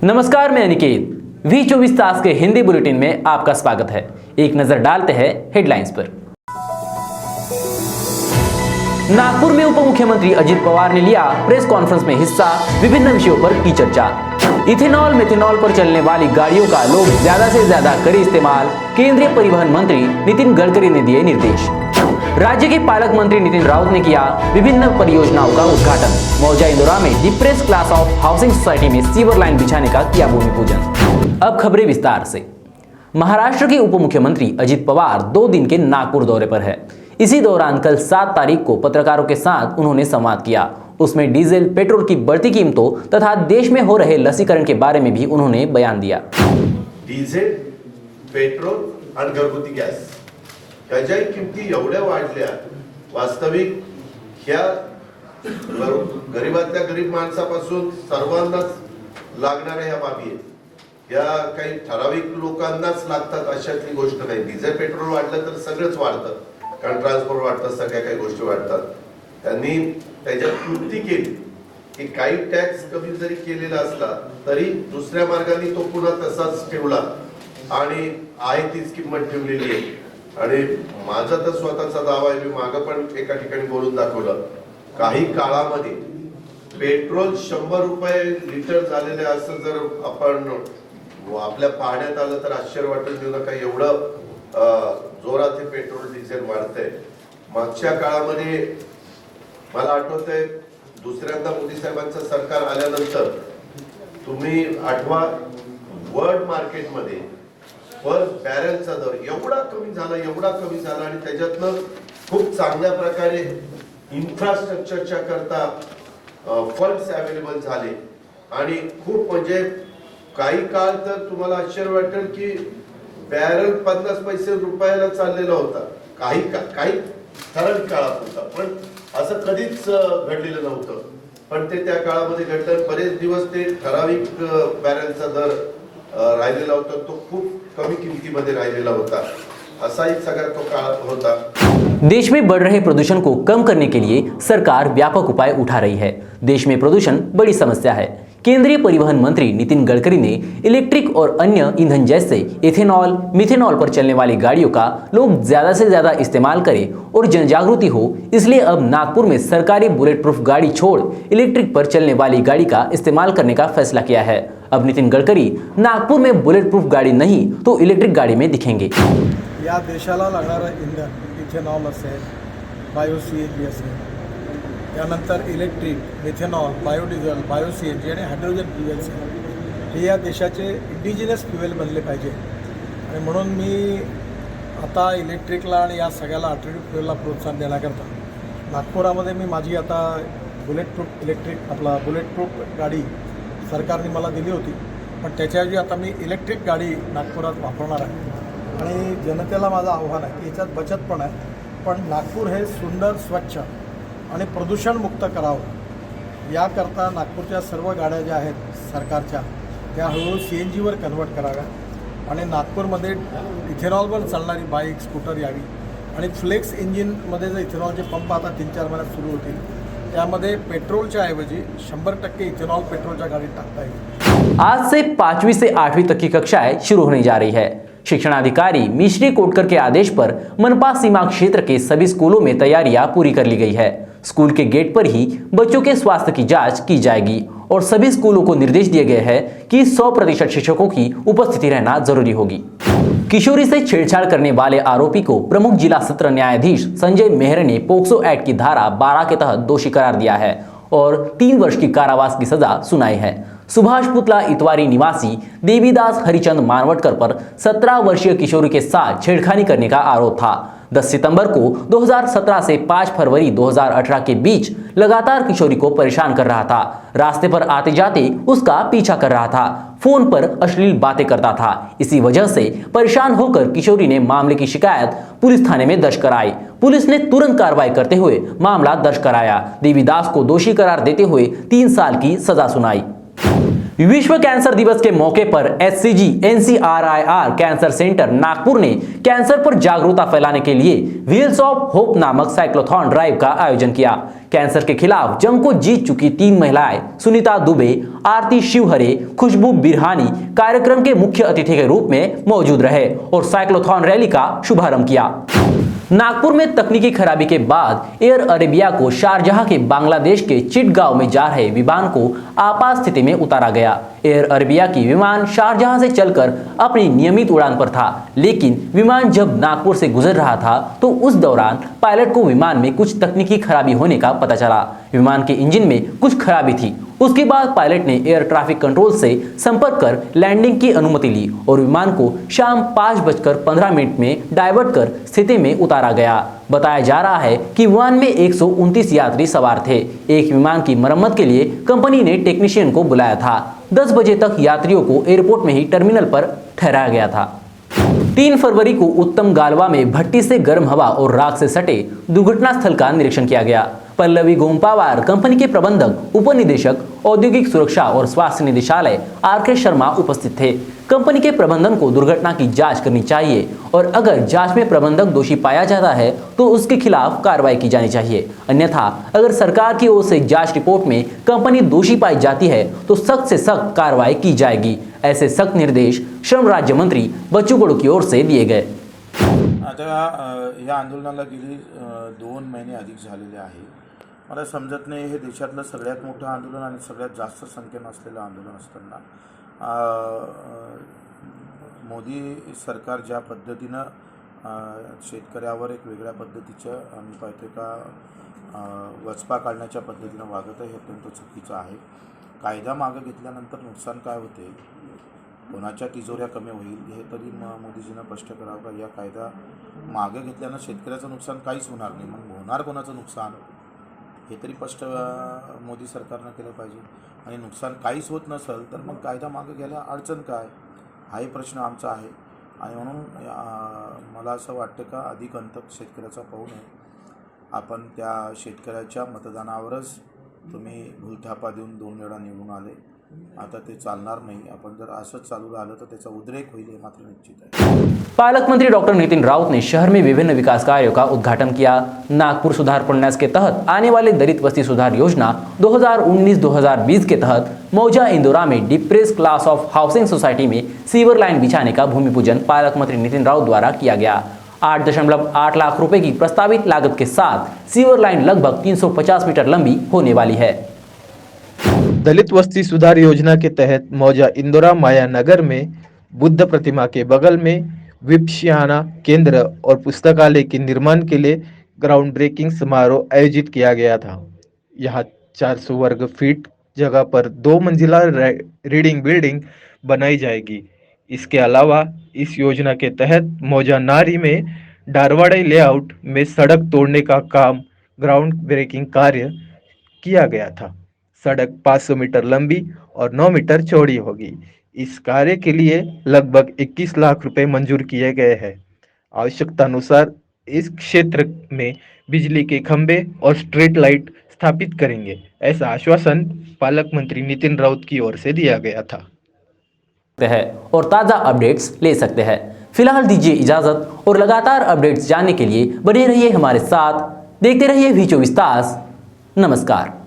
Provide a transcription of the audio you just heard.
नमस्कार, मैं अनिकेत। V24 तास के हिंदी बुलेटिन में आपका स्वागत है। एक नजर डालते हैं हेडलाइंस पर। नागपुर में उप मुख्यमंत्री अजित पवार ने लिया प्रेस कॉन्फ्रेंस में हिस्सा। विभिन्न विषयों पर की चर्चा। इथेनॉल मेथेनॉल पर चलने वाली गाड़ियों का लोग ज्यादा से ज्यादा करें इस्तेमाल। केंद्रीय परिवहन मंत्री नितिन गडकरी ने दिए निर्देश। राज्य के पालक मंत्री नितिन राउत ने किया विभिन्न परियोजनाओं का उद्घाटन। मौजा इंदौरा में the press class of housing society में सीवर लाइन बिछाने का किया भूमि पूजन। अब खबरें विस्तार से। महाराष्ट्र के उप मुख्यमंत्री अजित पवार 2 दिन के नागपुर दौरे पर है। इसी दौरान कल 7 तारीख को पत्रकारों के साथ उन्होंने संवाद किया। उसमें डीजल पेट्रोल की बढ़ती कीमतों तथा देश में हो रहे लसीकरण के बारे में भी उन्होंने बयान दिया। डीझेल, पेट्रोल आणि घरगुती गॅस ह्याच्याही किमती एवढ्या वाढल्या। वास्तविक ह्या गरीबातल्या गरीब माणसापासून सर्वांनाच लागणाऱ्या ह्या बाबी आहेत। या काही ठराविक लोकांनाच लागतात अशातली गोष्ट नाही। डिझेल पेट्रोल वाढलं तर सगळंच वाढतं, कारण ट्रान्सपोर्ट वाढतं, सगळ्या काही गोष्टी वाढतात। त्यांनी त्याच्यात कृती केली की काही टॅक्स कमी जरी केलेला असला तरी दुसऱ्या मार्गाने तो पुन्हा तसाच ठेवला आणि आहे तीच किंमत ठेवलेली आहे। आणि माझा तर स्वतःचा दावा आहे, मी मागं पण एका ठिकाणी बोलून दाखवलं। काही काळामध्ये पेट्रोल 100 रुपये लिटर झालेले असं जर आपण आपल्या पाहण्यात आलं तर आश्चर्य वाटेल देऊ नका, एवढं जोरात हे पेट्रोल डिझेल वाढतंय। मागच्या काळामध्ये मला आठवतंय दुसऱ्यांदा मोदी साहेबांचं सरकार आल्यानंतर तुम्ही आठवा वर्ल्ड मार्केटमध्ये पर बॅरलचा दर एवढा कमी झाला आणि त्याच्यातनं खूप चांगल्या प्रकारे इन्फ्रास्ट्रक्चरच्या करता फंड्स अवेलेबल झाले आणि खूप म्हणजे काही काळ तर तुम्हाला आश्चर्य वाटेल की बॅरल 50 पैसे रुपयाला चाललेला होता। काही ठराविक काळात होता, पण असं कधीच घडलेलं नव्हतं। पण ते त्या काळामध्ये घडलं। बरेच दिवस ते ठराविक बॅरलचा दर राहिलेला होता, तो खूप कमी किमतीमध्ये राहिलेला होता। असा एक सगळा तो काळ होता। देश में बढ़ रहे प्रदूषण को कम करने के लिए सरकार व्यापक उपाय उठा रही है। देश में प्रदूषण बड़ी समस्या है। केंद्रीय परिवहन मंत्री नितिन गडकरी ने इलेक्ट्रिक और अन्य ईंधन जैसे इथेनॉल मिथेनॉल पर चलने वाली गाड़ियों का लोग ज्यादा से ज्यादा इस्तेमाल करें और जन जागृति हो, इसलिए अब नागपुर में सरकारी बुलेट प्रूफ गाड़ी छोड़ इलेक्ट्रिक पर चलने वाली गाड़ी का इस्तेमाल करने का फैसला किया है। अब नितिन गडकरी नागपुर में बुलेट प्रूफ गाड़ी नहीं तो इलेक्ट्रिक गाड़ी में दिखेंगे। या देशाला लागणारं इंधन इथेनॉल असेल, बायो CNG असेल, त्यानंतर electric, methanol, biodiesel, bio CNG आणि हायड्रोजन फ्युएल असेल, हे या देशाचे इंडिजिनस फ्युएल बनले पाहिजे। आणि म्हणून मी आता इलेक्ट्रिकला आणि या सगळ्याला अल्टरनेटिव्ह फ्युएलला प्रोत्साहन देण्याकरता नागपुरामध्ये मी माझी आता बुलेट प्रूफ गाडी सरकारने मला दिली होती, पण त्याच्याऐवजी आता मी इलेक्ट्रिक गाडी नागपुरात वापरणार आहे। आणि जनतेला माझं आव्हान आहे की याच्यात बचत पण आहे, पण नागपूर हे सुंदर, स्वच्छ आणि प्रदूषणमुक्त करावं याकरता नागपूरच्या सर्व गाड्या ज्या आहेत सरकारच्या त्या हळूहळू CNGवर कन्वर्ट कराव्या आणि नागपूरमध्ये इथेनॉलवर चालणारी बाईक, स्कूटर यावी आणि फ्लेक्स इंजिनमध्ये जे इथेनॉलचे पंप आता 3-4 महिन्यात सुरू होतील त्यामध्ये पेट्रोलच्या ऐवजी 100% इथेनॉल पेट्रोलच्या गाडीत टाकता येईल। आज से 5वीं से 8वीं तक की कक्षाएं शुरू होने जा रही है। शिक्षणाधिकारी मिश्री कोटकर के आदेश पर मनपा सीमा क्षेत्र के सभी स्कूलों में तैयारियां पूरी कर ली गई है। स्कूल के गेट पर ही बच्चों के स्वास्थ्य की जांच की जाएगी और सभी स्कूलों को निर्देश दिए गए हैं कि 100% शिक्षकों की उपस्थिति रहना जरूरी होगी। किशोरी से छेड़छाड़ करने वाले आरोपी को प्रमुख जिला सत्र न्यायाधीश संजय मेहर ने पोक्सो एक्ट की धारा 12 के तहत दोषी करार दिया है और 3 वर्ष की कारावास की सजा सुनाई है। सुभाष पुतला इतवारी निवासी देवीदास हरिचंद मानवटकर पर 17 वर्षीय किशोरी के साथ छेड़खानी करने का आरोप था। 10 सितंबर को 2017 से 5 फरवरी 2018 के बीच लगातार किशोरी को परेशान कर रहा था। रास्ते पर आते जाते उसका पीछा कर रहा था, फोन पर अश्लील बातें करता था। इसी वजह से परेशान होकर किशोरी ने मामले की शिकायत पुलिस थाने में दर्ज कराई। पुलिस ने तुरंत कार्रवाई करते हुए मामला दर्ज कराया। देवीदास को दोषी करार देते हुए 3 साल की सजा सुनाई। विश्व कैंसर दिवस के मौके पर HCG NCRIR cancer centre Nagpur ने कैंसर पर जागरूकता फैलाने के लिए व्हील्स ऑफ होप नामक साइक्लोथॉन ड्राइव का आयोजन किया। कैंसर के खिलाफ जंग को जीत चुकी 3 महिलाएं सुनीता दुबे, आरती शिवहरे, खुशबू बिरहानी कार्यक्रम के मुख्य अतिथि के रूप में मौजूद रहे और साइक्लोथॉन रैली का शुभारंभ किया। नागपुर में तकनीकी खराबी के बाद एयर अरेबिया को शारजाह के बांग्लादेश के चिटगांव में जा रहे विमान को आपात स्थिति में उतारा गया। एयर अरेबिया की विमान शारजाह से चलकर अपनी नियमित उड़ान पर था, लेकिन विमान जब नागपुर से गुजर रहा था तो उस दौरान पायलट को विमान में कुछ तकनीकी खराबी होने का पता चला। विमान के इंजन में कुछ खराबी थी। उसके बाद पायलट ने एयर ट्रैफिक कंट्रोल से संपर्क कर लैंडिंग की अनुमति ली और विमान को शाम 5:15 में डाइवर्ट कर स्थिति में उतारा गया। बताया जा रहा है कि विमान में 129 यात्री सवार थे। एक विमान की मरम्मत के लिए कंपनी ने टेक्नीशियन को बुलाया था। 10 बजे तक यात्रियों को एयरपोर्ट में ही टर्मिनल पर ठहराया गया था। 3 फरवरी को उत्तम गालवा में भट्टी से गर्म हवा और राख से सटे दुर्घटना स्थल का निरीक्षण किया गया। पल्लवी गोमपावार कंपनी के प्रबंधक, उप निदेशक, औद्योगिक सुरक्षा और स्वास्थ्य निदेशालय RK शर्मा उपस्थित थे। कंपनी के प्रबंधन को दुर्घटना की जांच करनी चाहिए और अगर जांच में प्रबंधक दोषी पाया जाता है तो उसके खिलाफ कार्रवाई की जानी चाहिए। अन्यथा अगर सरकार की ओर से जांच रिपोर्ट में कंपनी दोषी पाई जाती है तो सख्त से सख्त कार्रवाई की जाएगी। ऐसे सख्त निर्देश श्रम राज्य मंत्री बच्चू कडू की ओर से दिए गए। आता या आंदोलनाला गेली 2 महिने अधिक झालेले आहे। मला समजत नाही, हे देशातलं सगळ्यात मोठं आंदोलन आणि सगळ्यात जास्त संख्येनं असलेलं आंदोलन असताना मोदी सरकार ज्या पद्धतीनं शेतकऱ्यावर एक वेगळ्या पद्धतीचं आम्ही पाहतो का वचपा काढण्याच्या पद्धतीनं वागत आहे, हे अत्यंत चुकीचं आहे। कायदा मागं घेतल्यानंतर नुकसान काय होते, कोणाच्या तिजोऱ्या कमी होईल हे तरी मोदीजींना स्पष्ट करावं का या कायदा मागं घेतल्यानं शेतकऱ्याचं नुकसान काहीच होणार नाही, मग होणार कोणाचं नुकसान हे तरी स्पष्ट मोदी सरकारनं केलं पाहिजे। आणि नुकसान काहीच होत नसेल तर मग कायदा मागे घ्यायला अडचण काय, हाही प्रश्न आमचा आहे। आणि म्हणून मला असं वाटतं का अधिक अंतक शेतकऱ्याचा पाहू नये, आपण त्या शेतकऱ्याच्या मतदानावरच तुम्ही भूलथापा देऊन 2 वेळा निवडून आले, आता ते चालणार नाही। आपण जर असंच चालू राहिलं तर त्याचा उद्रेक होईल हे मात्र निश्चित आहे। पालक मंत्री डॉक्टर नितिन राउत ने शहर में विभिन्न विकास कार्यों का उद्घाटन किया। नागपुर सुधार प्रन्यास के तहत आने वाले दलित बस्ती सुधार योजना 2019-2020 के तहत मौजा इंदौरा में depress class of housing society में सीवर लाइन बिछाने का भूमि पूजन पालक मंत्री नितिन राउत द्वारा किया गया। 8.8 लाख रुपए की प्रस्तावित लागत के साथ सीवर लाइन लगभग 350 मीटर लंबी होने वाली है। दलित बस्ती सुधार योजना के तहत मौजा इंदौरा माया नगर में बुद्ध प्रतिमा के बगल में विपश्यना केंद्र और पुस्तकालय के निर्माण के लिए ग्राउंड ब्रेकिंग समारोह आयोजित किया गया था। यहाँ 400 वर्ग फीट जगह पर 2 मंजिला रीडिंग बिल्डिंग बनाई जाएगी। इसके अलावा इस योजना के तहत मौजा नारी में डारवाड़े लेआउट में सड़क तोड़ने का काम ग्राउंड ब्रेकिंग कार्य किया गया था। सड़क 500 मीटर लंबी और 9 मीटर चौड़ी होगी। इस कार्य के लिए लगभग 21 लाख रुपए मंजूर किए गए हैं। आवश्यकता अनुसार इस क्षेत्र में बिजली के खंभे और स्ट्रीट लाइट स्थापित करेंगे, ऐसा आश्वासन पालक मंत्री नितिन राउत की ओर से दिया गया था। और ताज़ा अपडेट्स ले सकते हैं। फिलहाल दीजिए इजाजत और लगातार अपडेट्स जानने के लिए बने रहिए हमारे साथ, देखते रहिए V24 तास। नमस्कार।